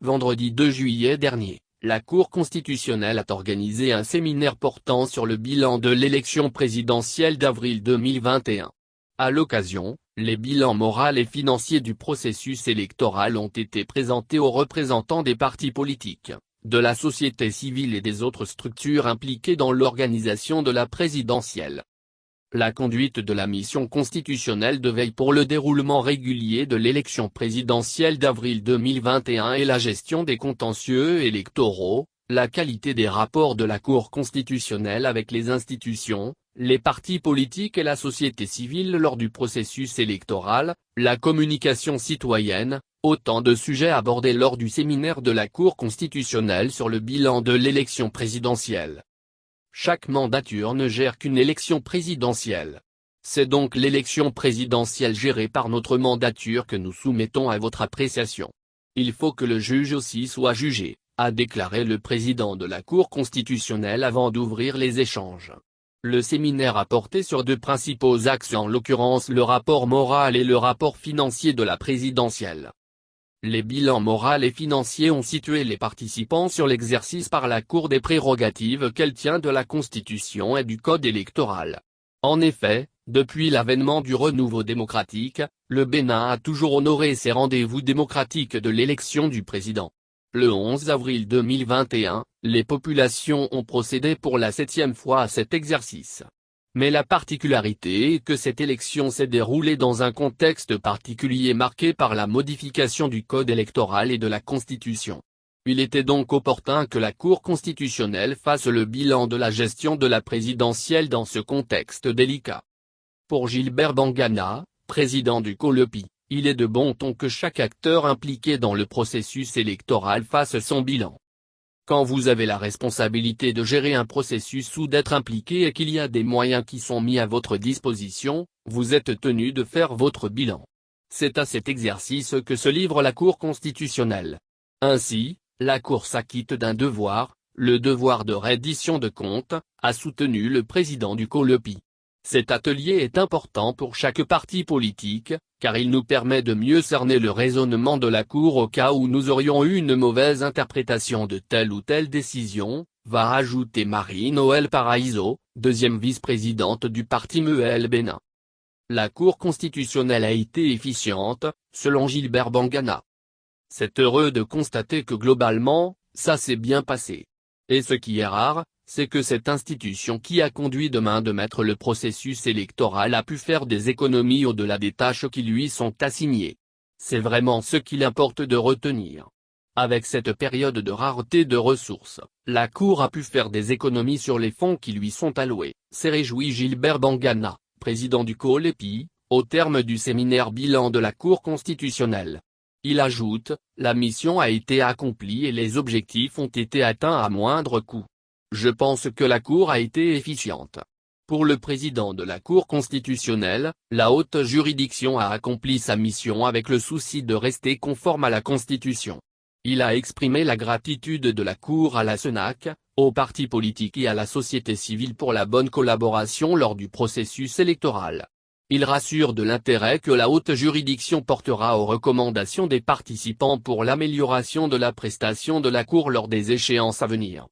Vendredi 2 juillet dernier, la Cour constitutionnelle a organisé un séminaire portant sur le bilan de l'élection présidentielle d'avril 2021. À l'occasion, les bilans moraux et financiers du processus électoral ont été présentés aux représentants des partis politiques, de la société civile et des autres structures impliquées dans l'organisation de la présidentielle. La conduite de la mission constitutionnelle de veille pour le déroulement régulier de l'élection présidentielle d'avril 2021 et la gestion des contentieux électoraux, la qualité des rapports de la Cour constitutionnelle avec les institutions, les partis politiques et la société civile lors du processus électoral, la communication citoyenne, autant de sujets abordés lors du séminaire de la Cour constitutionnelle sur le bilan de l'élection présidentielle. Chaque mandature ne gère qu'une élection présidentielle. C'est donc l'élection présidentielle gérée par notre mandature que nous soumettons à votre appréciation. Il faut que le juge aussi soit jugé, a déclaré le président de la Cour constitutionnelle avant d'ouvrir les échanges. Le séminaire a porté sur deux principaux axes, en l'occurrence le rapport moral et le rapport financier de la présidentielle. Les bilans moraux et financiers ont situé les participants sur l'exercice par la Cour des prérogatives qu'elle tient de la Constitution et du Code électoral. En effet, depuis l'avènement du renouveau démocratique, le Bénin a toujours honoré ses rendez-vous démocratiques de l'élection du président. Le 11 avril 2021, les populations ont procédé pour la 7e fois à cet exercice. Mais la particularité est que cette élection s'est déroulée dans un contexte particulier marqué par la modification du Code électoral et de la Constitution. Il était donc opportun que la Cour constitutionnelle fasse le bilan de la gestion de la présidentielle dans ce contexte délicat. Pour Gilbert Bangana, président du COLEPI, il est de bon ton que chaque acteur impliqué dans le processus électoral fasse son bilan. Quand vous avez la responsabilité de gérer un processus ou d'être impliqué et qu'il y a des moyens qui sont mis à votre disposition, vous êtes tenu de faire votre bilan. C'est à cet exercice que se livre la Cour constitutionnelle. Ainsi, la Cour s'acquitte d'un devoir, le devoir de reddition de comptes, a soutenu le président du COLEPI. Cet atelier est important pour chaque parti politique, car il nous permet de mieux cerner le raisonnement de la Cour au cas où nous aurions eu une mauvaise interprétation de telle ou telle décision, va rajouter Marie-Noëlle Paraíso, deuxième vice-présidente du parti MEL Bénin. La Cour constitutionnelle a été efficiente, selon Gilbert Bangana. C'est heureux de constater que globalement, ça s'est bien passé. Et ce qui est rare, c'est que cette institution qui a conduit de main de maître le processus électoral a pu faire des économies au-delà des tâches qui lui sont assignées. C'est vraiment ce qu'il importe de retenir. Avec cette période de rareté de ressources, la Cour a pu faire des économies sur les fonds qui lui sont alloués, s'est réjoui Gilbert Bangana, président du COLEPI, au terme du séminaire bilan de la Cour constitutionnelle. Il ajoute, la mission a été accomplie et les objectifs ont été atteints à moindre coût. Je pense que la Cour a été efficiente. Pour le président de la Cour constitutionnelle, la haute juridiction a accompli sa mission avec le souci de rester conforme à la Constitution. Il a exprimé la gratitude de la Cour à la CENAC, aux partis politiques et à la société civile pour la bonne collaboration lors du processus électoral. Il rassure de l'intérêt que la haute juridiction portera aux recommandations des participants pour l'amélioration de la prestation de la Cour lors des échéances à venir.